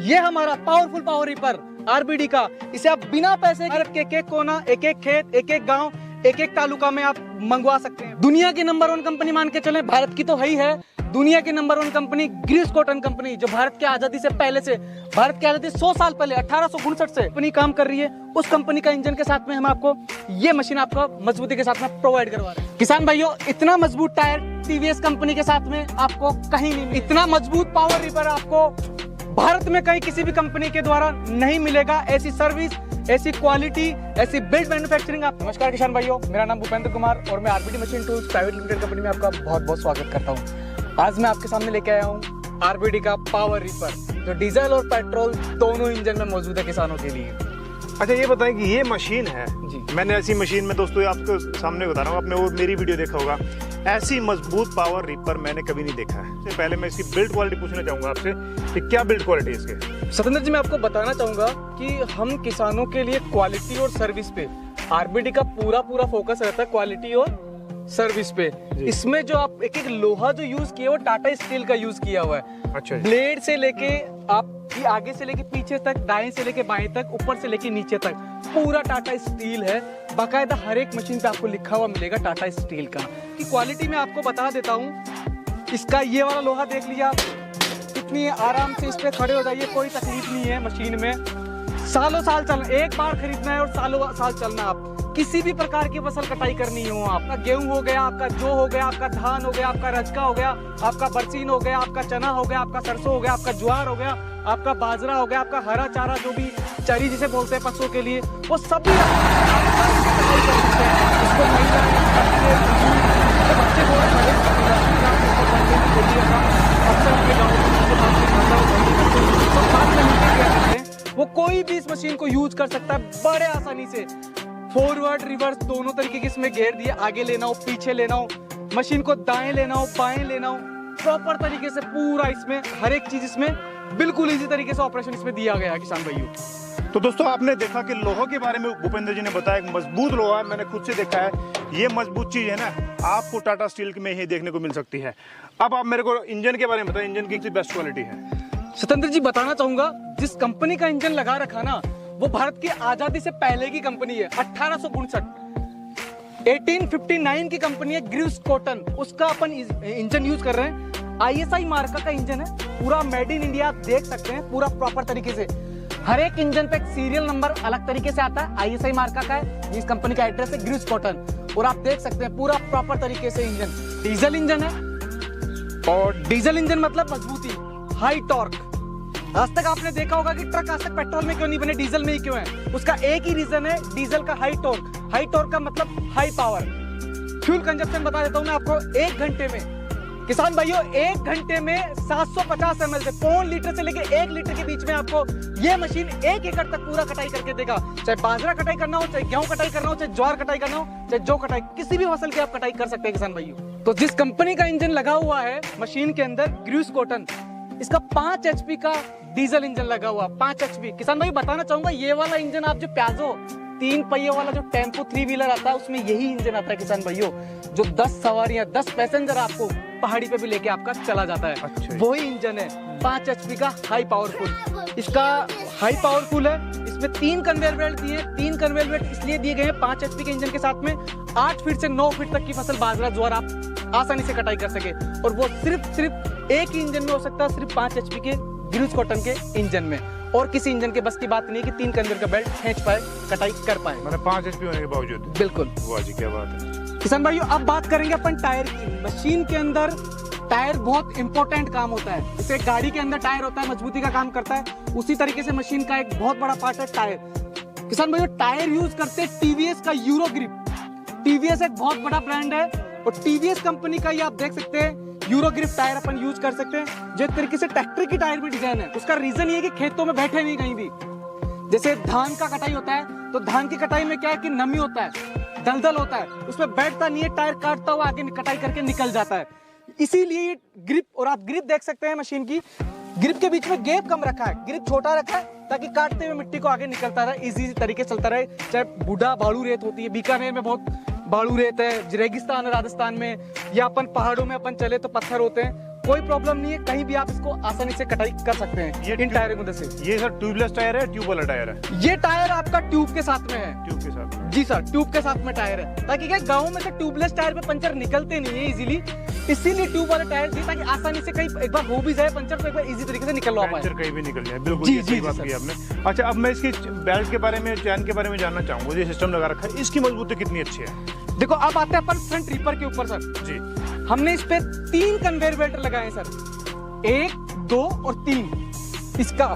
ये हमारा powerful power reaper RBD का। इसे आप बिना पैसे के एक एक कोना, एक एक खेत, एक एक गांव, एक एक तालुका में आप मंगवा सकते हैं। दुनिया की नंबर 1 कंपनी मान के चले, भारत की तो है ही है, दुनिया की number 1 company Greaves cotton company, जो भारत की आजादी से पहले से, भारत की आजादी 100 साल पहले 1859 से कंपनी काम कर रही है। उस कंपनी का इंजन के साथ में हम आपको ये मशीन आपको मजबूती के साथ में प्रोवाइड करवा रहे हैं। किसान भाइयों, इतना मजबूत टायर टीवीएस कंपनी के साथ में आपको कहीं नहीं मिलेगा। इतना मजबूत पावर रीपर आपको भारत में कहीं किसी भी कंपनी के द्वारा नहीं मिलेगा। ऐसी सर्विस, ऐसी क्वालिटी, ऐसी बिल्ड मैन्युफैक्चरिंग आप। नमस्कार किसान भाइयों, मेरा नाम भूपेंद्र कुमार और मैं RBD machine tools private limited company में आपका बहुत बहुत स्वागत करता हूं। आज मैं आपके सामने लेके आया हूं आरबीडी का पावर रीपर, जो डीजल और पेट्रोल दोनों इंजन में मौजूद है किसानों के लिए। अच्छा, ये बताएं कि ये मशीन है जी, मैंने ऐसी मशीन में दोस्तों आपको सामने बता रहा हूँ, आपने वो मेरी वीडियो देखा होगा, ऐसी मजबूत पावर रीपर मैंने कभी नहीं देखा है। इससे पहले मैं इसकी बिल्ड क्वालिटी पूछना चाहूंगा आपसे कि क्या बिल्ड क्वालिटी है इसके। सतेंद्र जी, मैं आपको बताना चाहूंगा कि हम किसानों के लिए क्वालिटी और सर्विस पे आरबीडी का पूरा फोकस रहता है, क्वालिटी और सर्विस पे। इसमें जो आप एक एक लोहा जो यूज किया वो टाटा स्टील का यूज किया हुआ है। अच्छा, ब्लेड से लेके आप आगे से लेके पीछे तक, दाएं से लेके बाएं तक, ऊपर से लेके नीचे तक पूरा टाटा स्टील है। बाकायदा हर एक मशीन पे आपको लिखा हुआ मिलेगा टाटा स्टील का। कि क्वालिटी में आपको बता देता हूँ, इसका ये वाला लोहा देख लिया, कितनी आराम से इस पे खड़े हो जाइए, कोई तकलीफ नहीं है मशीन में। सालों साल चलना, एक बार खरीदना है और सालों साल चलना। आप किसी भी प्रकार की फसल कटाई करनी हो, आपका गेहूं हो गया, आपका जौ हो गया, आपका धान हो गया, आपका रजका हो गया, आपका बरसीन हो गया, आपका चना हो गया, आपका सरसों हो गया, आपका ज्वार हो गया, आपका बाजरा हो गया, आपका हरा चारा जो भी चरी जिसे बोलते हैं पशुओं के लिए, वो सभी वो कोई भी इस मशीन को यूज कर सकता है बड़े आसानी से। फॉरवर्ड रिवर्स दोनों तरीके के इसमें घेर दिए, आगे लेना हो, पीछे लेना हो, मशीन को दाएं लेना हो, बाएं लेना हो, प्रॉपर तरीके से पूरा इसमें हर एक चीज इसमें बिल्कुल इजी तरीके से ऑपरेशन इसमें दिया गया है किसान भाइयों। तो दोस्तों, आपने देखा कि लोहे के बारे में भूपेंद्र जी ने बताया, एक मजबूत लोहा है, मैंने खुद से देखा है। ये मजबूत चीज है ना, आपको टाटा स्टील में ही देखने को मिल सकती है। अब आप मेरे को इंजन के बारे में बताएं, इंजन की बेस्ट क्वालिटी है। सतेंद्र जी, बताना चाहूंगा, जिस कंपनी का इंजन लगा रखा ना, वो भारत की आजादी से पहले की कंपनी है। 1859 की कंपनी है ग्रीव्स कॉटन, उसका अपन इंजन यूज कर रहे हैं। आईएसआई मार्का का इंजन है, पूरा मेड इन इंडिया, आप देख सकते हैं पूरा प्रॉपर तरीके से। हर एक इंजन पे एक सीरियल नंबर अलग तरीके से आता है, आईएसआई मार्का का है। इस कंपनी का एड्रेस है ग्रीव्स कॉटन, और आप देख सकते हैं पूरा प्रॉपर तरीके से इंजन डीजल इंजन है। और डीजल इंजन मतलब मजबूती, हाई टॉर्क। आज तक आपने देखा होगा कि ट्रक आज तक पेट्रोल में क्यों नहीं बने, डीजल में ही क्यों है? उसका एक ही रीजन है, डीजल का हाई टॉर्क। हाई टॉर्क का मतलब हाई पावर। फ्यूल कंजप्शन बता देता हूं मैं आपको, 1 घंटे में किसान भाइयों, 1 घंटे में 750 ml से 0.5 लीटर से लेके 1 लीटर के बीच में आपको ये मशीन 1 एकड़ तक पूरा कटाई करके देगा। चाहे बाजरा कटाई करना हो, चाहे गेहूं कटाई करना हो, चाहे ज्वार कटाई करना हो, चाहे जौ कटाई, किसी भी फसल की आप कटाई कर सकते हैं किसान भाइयों। तो जिस कंपनी का इंजन लगा हुआ है मशीन के अंदर, ग्रीव्स कॉटन, इसका 5 HP का डीजल इंजन लगा हुआ, 5 HP। किसान भाई, बताना चाहूंगा, ये वाला इंजन आप जो प्याजो 3 पहिए वाला जो टेम्पो 3 व्हीलर आता है, उसमें यही इंजन आता है किसान भाइयों, जो 10 सवारियां 10 पैसेंजर आपको पहाड़ी पे भी लेके आपका चला जाता है। अच्छा, वही इंजन है, 5 HP का हाई पावरफुल। इसका हाई पावरफुल है, इसमें 3 कन्वेयर बेल्ट दिए। 3 कन्वेयर बेल्ट इसलिए दिए गए हैं 5 HP के इंजन के साथ में 8 फीट से 9 फीट तक की फसल बाजरा ज्वार आप आसानी से कटाई कर सके। और वो सिर्फ एक ही इंजन में हो सकता है, सिर्फ 5 HP के ग्रीव्स कॉटन के इंजन में। और किसी इंजन के बस की बात नहीं है कि 3 कन्वेयर का बेल्ट खींच पाए, कटाई कर पाए, मतलब 5 HP होने के बावजूद। बिल्कुल। वाह जी, क्या बात है किसान भाइयों, अब बात करेंगे अपन टायर की। मशीन के अंदर टायर बहुत इंपॉर्टेंट काम होता है। जैसे गाड़ी के अंदर टायर होता है, मजबूती का काम करता है, उसी तरीके से मशीन का एक बहुत बड़ा पार्ट है टायर। किसान भाइयों, टायर यूज करते हैं टीवीएस का यूरो ग्रिप। टीवीएस एक बहुत बड़ा ब्रांड है, और टीवीएस कंपनी का ये आप देख सकते हैं यूरो ग्रिप टायर अपन यूज कर सकते हैं। जो तरीके से ट्रैक्टर की टायर में डिजाइन है, उसका रीजन ये है कि खेतों में बैठे नहीं कहीं भी। जैसे धान का कटाई होता है, तो धान की कटाई में क्या है कि नमी होता है, दलदल होता है, उसमें बैठता नहीं है, टायर काटता हुआ आगे कटाई करके निकल जाता है। इसीलिए ये ग्रिप, और आप ग्रिप देख सकते हैं मशीन की, ग्रिप के बीच में गैप कम रखा है, ग्रिप छोटा रखा है ताकि काटते हुए मिट्टी को आगे निकलता रहे, इजी तरीके से चलता रहे। चाहे बूढ़ा बालू रेत होती है, बीकानेर में बहुत बालू रेत है, रेगिस्तान है राजस्थान में, या अपन पहाड़ों में अपन चले तो पत्थर होते हैं, कोई प्रॉब्लम नहीं है, कहीं भी आप इसको आसानी से कटाई कर सकते हैं इन टायरों की मदद से। ये सर ट्यूबलेस टायर है, ट्यूब वाला टायर है? ये टायर आपका ट्यूब के साथ में है। ट्यूब के साथ में? जी सर, ट्यूब के साथ में टायर है, ताकि क्या गाँव में से ट्यूबलेस टायर पे पंचर निकलते नहीं है इजीली, इसीलिए ट्यूब वाला टायर दिए ताकि आसानी से कहीं एक बार हो भी जाए पंचर तो एक बार इजी तरीके से निकलवा पाए। पंचर कहीं भी निकल जाए, बिल्कुल जी, ये सही जी, बात सर। की आपने। अच्छा, अब मैं इसकी बेल्ट के बारे में, चैन के बारे में जानना चाहूंगा। ये सिस्टम लगा रखा है, इसकी मजबूती कितनी अच्छी है? देखो अब आते हैं अपन फ्रंट रीपर के ऊपर सर। जी, हमने इस पे 3 कन्वेयर बेल्ट लगाए हैं सर, 1, 2 और 3। इसका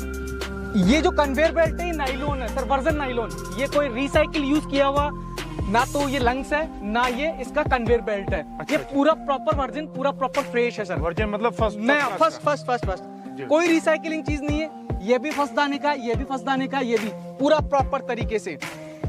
ये जो कन्वेयर बेल्ट है ये नाइलॉन है सर, वर्जन नाइलॉन, ये कोई रिसाइकिल यूज किया हुआ ना तो ये लंग्स है ना ये इसका कन्वेयर बेल्ट है। अच्छा, ये पूरा प्रॉपर वर्जन, पूरा प्रॉपर फ्रेश है सर। वर्जन मतलब फर्स्ट? मैं फर्स्ट कोई रिसाइकलिंग चीज नहीं है, ये भी फर्स्ट दाने का, ये भी फर्स्ट दाने का, ये भी पूरा प्रॉपर तरीके से।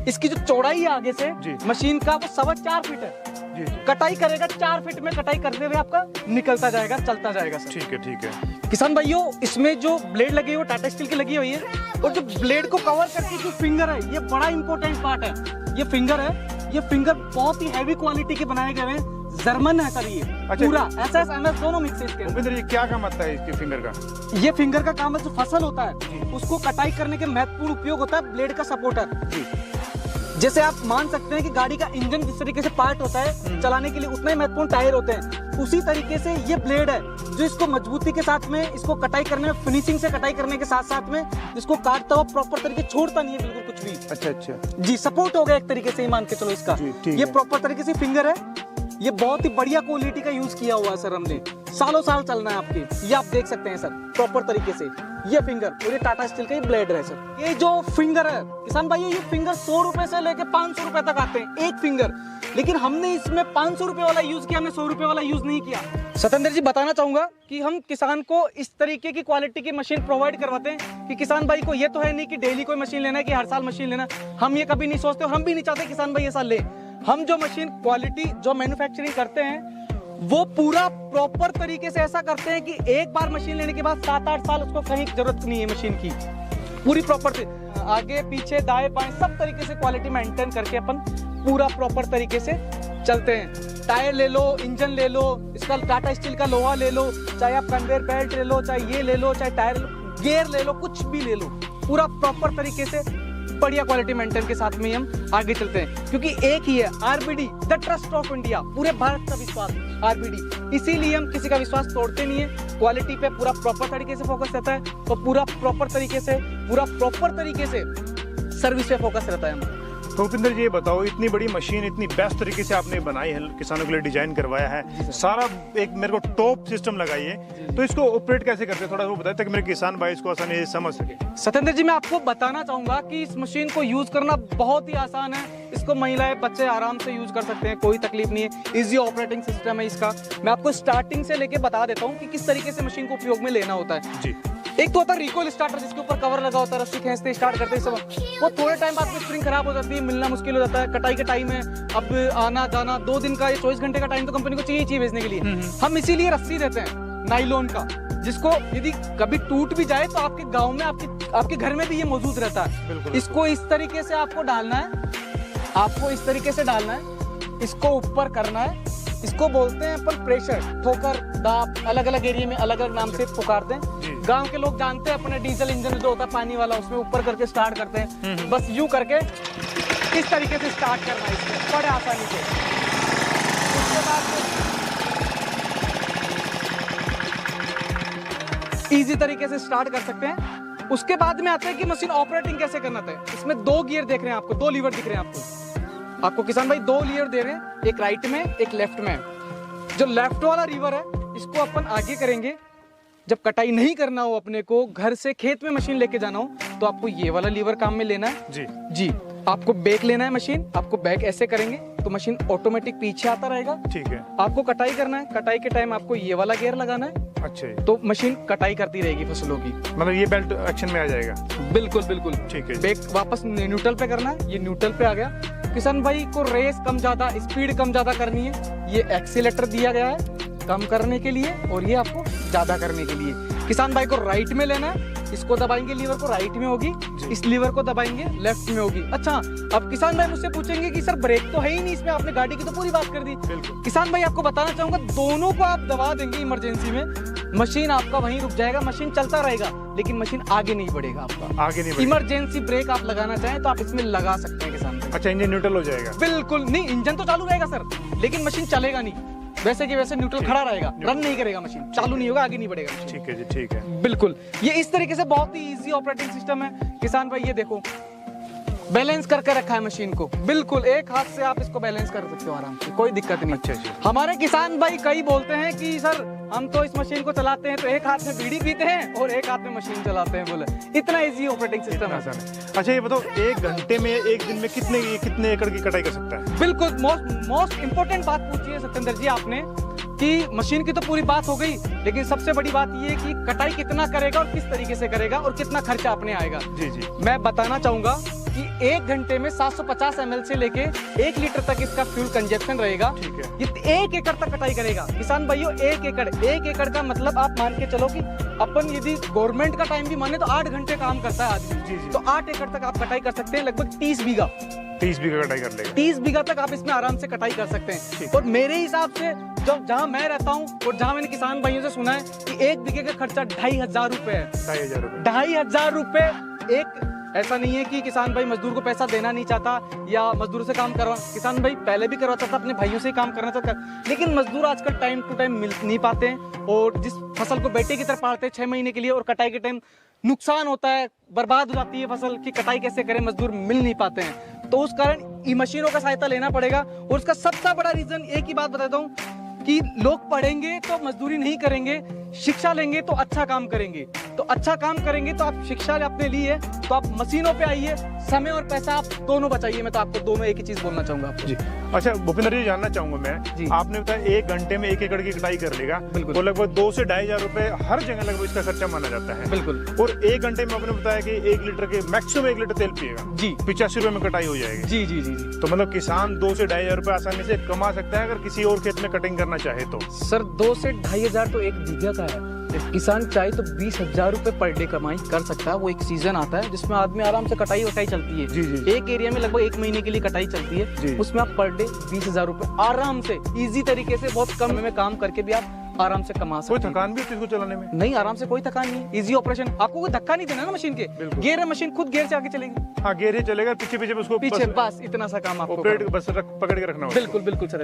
इसकी जो चौड़ाई है आगे से जी। मशीन का वो 4.25 फीट है। जी, कटाई करेगा 4 फीट में कटाई करते हुए आपका निकलता जाएगा, चलता जाएगा सर। ठीक है, ठीक है। किसान भाइयों, इसमें जो ब्लेड लगी हुई है टाटा स्टील की लगी हुई है, और जो ब्लेड को कवर करके जो फिंगर है ये बड़ा इंपॉर्टेंट पार्ट है। ये फिंगर है, ये फिंगर बहुत ही हैवी क्वालिटी के बनाए गए हैं, जर्मन है सर ये। अच्छा, पूरा SS MS दोनों मिक्स है इसके अंदर। भूपेंद्र जी, क्या काम आता है इसके फिंगर का? ये फिंगर का काम है, जो फसल होता है उसको कटाई करने के महत्वपूर्ण उपयोग होता है ब्लेड का सपोर्टर। जी, जैसे आप मान सकते हैं कि गाड़ी का इंजन जिस तरीके से पार्ट होता है चलाने के लिए, उतना ही महत्वपूर्ण टायर होते हैं, उसी तरीके से ये ब्लेड है जो इसको मजबूती के साथ में, इसको कटाई करने में, फिनिशिंग से कटाई करने के साथ साथ में इसको काटता हुआ प्रॉपर तरीके छोड़ता नहीं है बिल्कुल कुछ भी। अच्छा अच्छा जी, सपोर्ट हो गया एक तरीके से, ही मान के चलो इसका। जी, ठीक ये है। प्रॉपर तरीके से फिंगर है, ये बहुत ही बढ़िया क्वालिटी का यूज किया हुआ है सर हमने, सालों साल चलना है आपके। ये आप देख सकते हैं सर प्रॉपर तरीके से, ये फिंगर और ये टाटा स्टील का ये ब्लेड है सर। ये जो फिंगर है किसान भाई, ये फिंगर 100 रुपए से लेके 500 रुपए तक आते हैं एक फिंगर, लेकिन हमने इसमें 500 रुपए वाला यूज किया, हमने 100 रुपए वाला यूज नहीं किया। सतेंद्र जी, बताना चाहूंगा कि हम किसान को इस तरीके की क्वालिटी की मशीन प्रोवाइड करवाते हैं कि किसान भाई को ये तो है नहीं कि डेली कोई मशीन लेना है, कि हर साल मशीन लेना, हम ये कभी नहीं सोचते और हम भी नहीं चाहते किसान भाई ये साल ले। हम जो मशीन क्वालिटी जो मैन्युफैक्चरिंग करते हैं वो पूरा प्रॉपर तरीके से ऐसा करते हैं कि एक बार मशीन लेने के बाद 7-8 साल उसको कहीं जरूरत नहीं है मशीन की, पूरी प्रॉपर से आगे पीछे दाएं बाएं सब तरीके से क्वालिटी मेंटेन करके अपन पूरा प्रॉपर तरीके से चलते हैं। टायर ले लो, इंजन ले लो, इसका टाटा स्टील का लोहा ले लो, चाहे आप कन्वेयर बेल्ट ले लो, चाहे ये ले लो, चाहे टायर गियर ले लो, कुछ भी ले लो, पूरा प्रॉपर तरीके से बढ़िया क्वालिटी मेंटेन के साथ में हम आगे चलते हैं, क्योंकि एक ही है RBD, the trust of India, पूरे भारत का विश्वास RBD। इसीलिए हम किसी का विश्वास तोड़ते नहीं है, क्वालिटी पे पूरा प्रॉपर तरीके से फोकस रहता है और पूरा प्रॉपर तरीके से सर्विस पे फोकस रहता है हमारा। तो भूपेंद्र जी, ये बताओ, इतनी बड़ी मशीन इतनी बेस्ट तरीके से आपने बनाई है, किसानों के लिए डिजाइन करवाया है, सारा एक मेरे को टॉप सिस्टम लगाई है, तो इसको ऑपरेट कैसे करते हैं थोड़ा वो बताएं, ताकि मेरे किसान भाई इसको आसानी से समझ सके। सतेंद्र जी, मैं आपको बताना चाहूंगा कि इस मशीन को यूज करना बहुत ही आसान है, इसको महिलाएं बच्चे आराम से यूज कर सकते हैं, कोई तकलीफ नहीं है, इजी ऑपरेटिंग सिस्टम है इसका। मैं आपको स्टार्टिंग से लेके बता देता हूँ कि किस तरीके से मशीन को उपयोग में लेना होता है। जी, एक तो होता है रिकॉइल स्टार्टर, जिसके ऊपर कवर लगा होता है, रस्सी खींचते स्टार्ट करते ही सब, वो थोड़े टाइम बाद में स्प्रिंग खराब हो जाती है, मिलना मुश्किल हो जाता है, कटाई के टाइम है, अब आना जाना 2 दिन का या 24 घंटे का टाइम तो कंपनी को चाहिए भेजने के लिए। हम इसीलिए रस्सी देते हैं नाइलॉन का, जिसको यदि कभी टूट भी जाए तो आपके गाँव में, आपके घर में भी ये मौजूद रहता है। इसको इस तरीके से आपको डालना है, इस इसको ऊपर करना है, इसको बोलते हैं अपन प्रेशर, ठोकर, दाब, अलग अलग एरिया में अलग अलग नाम से पुकारते हैं। गांव के लोग जानते हैं अपने डीजल इंजन जो होता है पानी वाला, उसमें ऊपर करके स्टार्ट करते हैं, बस यूं करके इस तरीके से स्टार्ट करना है इसको बड़े आसानी से। उसके बाद इजी तरीके से स्टार्ट कर सकते हैं। उसके बाद में आता है कि मशीन ऑपरेटिंग कैसे करना है। इसमें 2 गियर देख रहे हैं आपको, 2 लीवर दिख रहे हैं आपको किसान भाई, 2 लीवर दे रहे हैं, एक राइट में एक लेफ्ट में। जो लेफ्ट वाला लीवर है इसको अपन आगे करेंगे, जब कटाई नहीं करना हो, अपने को घर से खेत में मशीन लेके जाना हो, तो आपको ये वाला लीवर काम में लेना है। जी, आपको बैक लेना है मशीन, आपको बैक ऐसे करेंगे तो मशीन ऑटोमेटिक पीछे आता रहेगा। ठीक है। आपको कटाई करना है, कटाई के टाइम आपको ये वाला गियर लगाना है। अच्छा, तो मशीन कटाई करती रहेगी फसलों की, मतलब ये बेल्ट एक्शन में आ जाएगा। बिल्कुल, ठीक है। बैक वापस न्यूट्रल पे करना है, ये न्यूट्रल पे आ गया। किसान भाई को रेस कम ज्यादा, स्पीड कम ज्यादा करनी है, ये एक्सीलेटर दिया गया है कम करने के लिए और ये आपको ज्यादा करने के लिए। किसान भाई को राइट में लेना है, इसको दबाएंगे लीवर को राइट में होगी, इस लीवर को दबाएंगे लेफ्ट में होगी। अच्छा, अब किसान भाई मुझसे पूछेंगे कि सर ब्रेक तो है ही नहीं इसमें, आपने गाड़ी की तो पूरी बात कर दी। बिल्कुल। किसान भाई आपको बताना चाहूंगा, दोनों को आप दबा देंगे इमरजेंसी में, मशीन आपका वहीं रुक जाएगा, मशीन चलता रहेगा लेकिन मशीन आगे नहीं बढ़ेगा आपका। आगे नहीं बढ़ेगा। इमरजेंसी ब्रेक आप लगाना चाहें तो आप इसमें लगा सकते हैं किसान भाई। अच्छा, इंजन न्यूट्रल हो जाएगा? बिल्कुल नहीं, इंजन तो चालू रहेगा सर, लेकिन मशीन चलेगा नहीं, वैसे की वैसे न्यूट्रल खड़ा रहेगा, रन नहीं करेगा मशीन, चालू नहीं होगा, आगे नहीं बढ़ेगा मशीन। ठीक है जी, ठीक है। बिल्कुल, ये इस तरीके से बहुत ही इजी ऑपरेटिंग सिस्टम है किसान भाई। ये देखो बैलेंस करके रखा है मशीन को, बिल्कुल एक हाथ से आप इसको बैलेंस कर सकते हो आराम से, कोई दिक्कत नहीं। अच्छा अच्छा। हमारे किसान भाई कई बोलते हैं कि सर हम तो इस मशीन को चलाते हैं तो एक हाथ में बीड़ी पीते हैं और एक हाथ में मशीन चलाते हैं, बोले इतना इजी ऑपरेटिंग सिस्टम है। अच्छा, ये बताओ, एक घंटे में, एक दिन में कितने एकड़ की कटाई कर सकता है? बिल्कुल, मोस्ट इंपोर्टेंट बात पूछी है सत्येंद्र जी आपने, कि मशीन की तो पूरी बात हो गई, लेकिन सबसे बड़ी बात ये है कि कटाई कितना करेगा और किस तरीके से करेगा और कितना खर्चा अपने आएगा। जी जी। मैं बताना चाहूंगा कि एक घंटे में 750 ml से लेके 1 लीटर तक इसका फ्यूल कंजप्शन रहेगा। ठीक है। ये 1 एकड़ तक कटाई करेगा किसान भाइयों। 1 एकड़ का मतलब आप मान के चलो कि अपन यदि गवर्नमेंट का टाइम भी माने तो 8 घंटे काम करता है आदमी। जी जी। तो 8 एकड़ तक आप कटाई कर सकते हैं, लगभग 30 बीघा। 30 बीघा कटाई कर लेगा? 30 बीघा तक आप इसमें आराम से कटाई कर सकते हैं। और मेरे हिसाब से जहाँ मैं रहता हूँ और जहाँ मैंने किसान भाइयों से सुना है कि 1 बीघे का खर्चा 2500 रुपए है। 2500 रुपए। एक ऐसा नहीं है कि किसान भाई मजदूर को पैसा देना नहीं चाहता या मजदूर से काम करवा, किसान भाई पहले भी करवाता था, अपने भाइयों से ही काम करना चाहता, लेकिन मजदूर आजकल टाइम टू टाइम मिल नहीं पाते हैं और जिस फसल को बेटे की तरह पालते हैं 6 महीने के लिए और कटाई के टाइम नुकसान होता है, बर्बाद हो जाती है फसल की, कटाई कैसे करें, मजदूर मिल नहीं पाते हैं। तो उस कारण ई मशीनों का सहायता लेना पड़ेगा। और उसका सबसे बड़ा रीजन एक ही बात बताता हूँ कि लोग पढ़ेंगे तो मजदूरी नहीं करेंगे, शिक्षा लेंगे तो अच्छा काम करेंगे, तो अच्छा काम करेंगे तो आप शिक्षा अपने लिए तो आप मशीनों पे आइए, समय और पैसा आप दोनों बचाइए। मैं तो आपको दोनों एक ही चीज बोलना चाहूंगा आपको। जी। अच्छा भूपेंद्र जी, जानना चाहूंगा मैं, आपने बताया 1 घंटे में 1 एकड़ की कटाई कर लेगा, तो लगभग 2 से 2500 रुपए हर जगह लगभग इसका खर्चा माना जाता है। बिल्कुल। और 1 घंटे में आपने बताया कि 1 लीटर के मैक्सिमम 1 लीटर तेल पिएगा जी, 85 रुपए में कटाई हो जाएगी। जी जी जी जी। तो मतलब किसान 2 से 2500 रुपए आसानी से कमा सकता है अगर किसी और खेत में कटिंग करना चाहे तो। सर 2 से 2500 तो एक बीघा का है, किसान चाहे तो 20,000 रुपए पर डे कमाई कर सकता है। वो एक सीजन आता है जिसमें आदमी आराम से कटाई वटाई चलती है। जी जी। एक एरिया में लगभग 1 महीने के लिए कटाई चलती है, उसमें आप पर डे 20,000 रुपए आराम से इजी तरीके से बहुत कम में काम करके भी आप आराम से कमा सकते हैं। कोई थकान भी होती है इसको चलाने में? नहीं, आराम से, कोई थकान नहीं, इजी ऑपरेशन। आपको कोई धक्का नहीं देना ना मशीन के, गियर है, मशीन खुद गियर से आगे चलेगी। हाँ, गियर ही चलेगा, पीछे पीछे उसको पीछे बस इतना सा काम आपको बस पकड़ के रखना होगा। बिल्कुल बिल्कुल सर।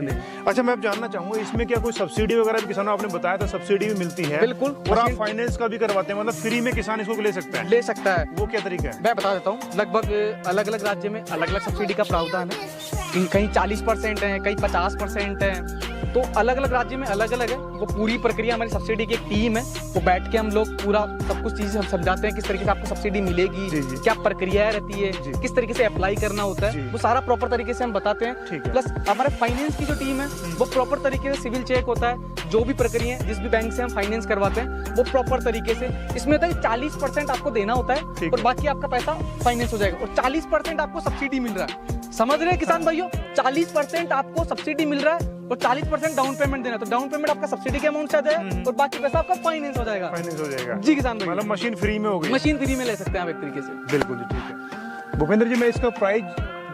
अच्छा, मैं अब जानना चाहूंगा इसमें क्या कोई सब्सिडी वगैरह भी किसानों, आपने बताया था सब्सिडी भी मिलती है? बिल्कुल। और आप फाइनेंस का भी करवाते हैं, मतलब फ्री में किसान इसको ले सकता है? ले सकता है। वो क्या तरीका है? मैं बता देता हूँ। लगभग अलग अलग राज्य में अलग अलग सब्सिडी का प्रावधान है, कहीं 40% है, कहीं 50% है, तो अलग अलग राज्य में अलग अलग है। वो पूरी प्रक्रिया, हमारी सब्सिडी की एक टीम है, वो बैठ के हम लोग पूरा सब कुछ चीजें हम समझाते हैं, किस तरीके से आपको सब्सिडी मिलेगी, क्या प्रक्रिया रहती है, किस तरीके से अप्लाई करना होता है, वो सारा प्रॉपर तरीके से हम बताते हैं। प्लस हमारे फाइनेंस की जो टीम है वो प्रॉपर तरीके से सिविल चेक होता है, जो भी प्रक्रिया जिस भी बैंक से हम फाइनेंस करवाते हैं वो प्रॉपर तरीके से। इसमें होता है 40% आपको देना होता है और बाकी आपका पैसा फाइनेंस हो जाएगा, और 40% आपको सब्सिडी मिल रहा है। समझ रहे हैं किसान भाइयों? 40% आपको सब्सिडी मिल रहा है और 40% डाउन पेमेंट देना, तो डाउन पेमेंट आपका सब्सिडी के अमाउंट से आ जाएगा और बाकी पैसा आपका फाइनेंस हो जाएगा। फाइनेंस हो जाएगा जी किसान भाई, मतलब मशीन फ्री में हो गई। मशीन फ्री में ले सकते हैं आप एक तरीके से। बिल्कुल जी, ठीक है। भूपेंद्र जी, मैं इसका प्राइस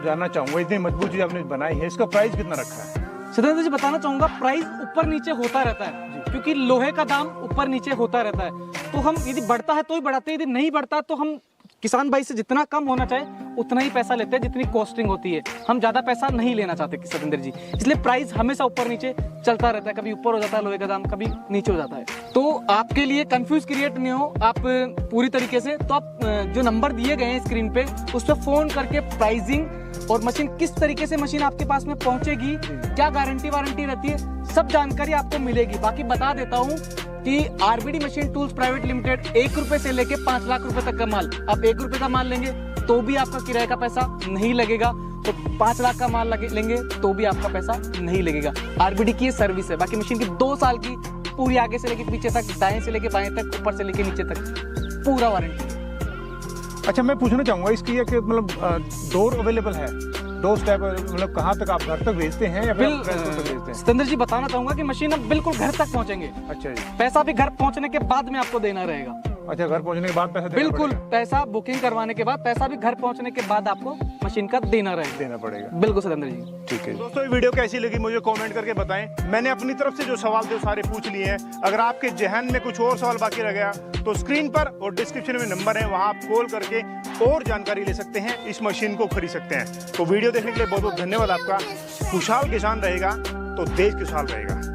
जानना चाहूंगा, इतनी मजबूत चीज आपने बनाई है, इसका प्राइस कितना रखा है? सत्येंद्र जी बताना चाहूंगा, प्राइस ऊपर नीचे होता रहता है क्योंकि लोहे का दाम ऊपर नीचे होता रहता है। तो हम यदि बढ़ता है तो ही बढ़ाते हैं, यदि नहीं बढ़ता तो हम किसान भाई से जितना कम होना चाहे उतना ही पैसा लेते हैं जितनी कॉस्टिंग होती है। हम ज्यादा पैसा नहीं लेना चाहते सत्येंद्र जी, इसलिए प्राइस हमेशा ऊपर नीचे चलता रहता है, कभी ऊपर हो जाता है लोहे का दाम, कभी नीचे हो जाता है। तो आपके लिए कंफ्यूज क्रिएट नहीं हो आप पूरी तरीके से, तो आप जो नंबर दिए गए हैं स्क्रीन पे उस पर फोन करके प्राइसिंग और मशीन किस तरीके से मशीन आपके पास में पहुंचेगी, क्या गारंटी वारंटी रहती है, सब जानकारी आपको मिलेगी। बाकी बता देता हूँ कि RBD machine tools private limited 1 रुपए से लेके 5 लाख रुपए तक का माल, आप 1 रुपए का माल लेंगे तो भी आपका किराए का पैसा नहीं लगेगा, तो 5 लाख का माल लेंगे तो भी आपका पैसा नहीं लगेगा। आरबीडी की ये सर्विस है। बाकी मशीन की 2 साल की पूरी आगे से लेके पीछे तक, दाएं से लेके बाएं तक, ऊपर से लेके नीचे तक पूरा वारंटी है। अच्छा, मैं पूछना चाहूंगा इसकी मतलब डोर अवेलेबल है? डोर स्टेप मतलब कहाँ तक आप घर तक भेजते हैं या फिर भेजते हैं? सत्येंद्र जी बताना चाहूंगा कि मशीन अब बिल्कुल घर तक पहुंचेंगे। अच्छा जी। पैसा भी घर पहुंचने के बाद में आपको देना रहेगा। अच्छा, घर पहुंचने के बाद पैसा देना बिल्कुल, पैसा बुकिंग करवाने के बाद, पैसा भी घर पहुंचने के बाद आपको मशीन का देना पड़ेगा। बिल्कुल सतेंद्र जी। ठीक है दोस्तों, ये वीडियो कैसी लगी मुझे कमेंट करके बताएं। मैंने अपनी तरफ से जो सवाल थे सारे पूछ लिए हैं। अगर आपके जहन में कुछ और सवाल बाकी रह गया तो स्क्रीन पर और डिस्क्रिप्शन में नंबर है, वहां आप कॉल करके और जानकारी ले सकते हैं, इस मशीन को खरीद सकते हैं। तो वीडियो देखने के लिए बहुत बहुत धन्यवाद आपका। खुशहाल किसान रहेगा तो देश खुशहाल रहेगा।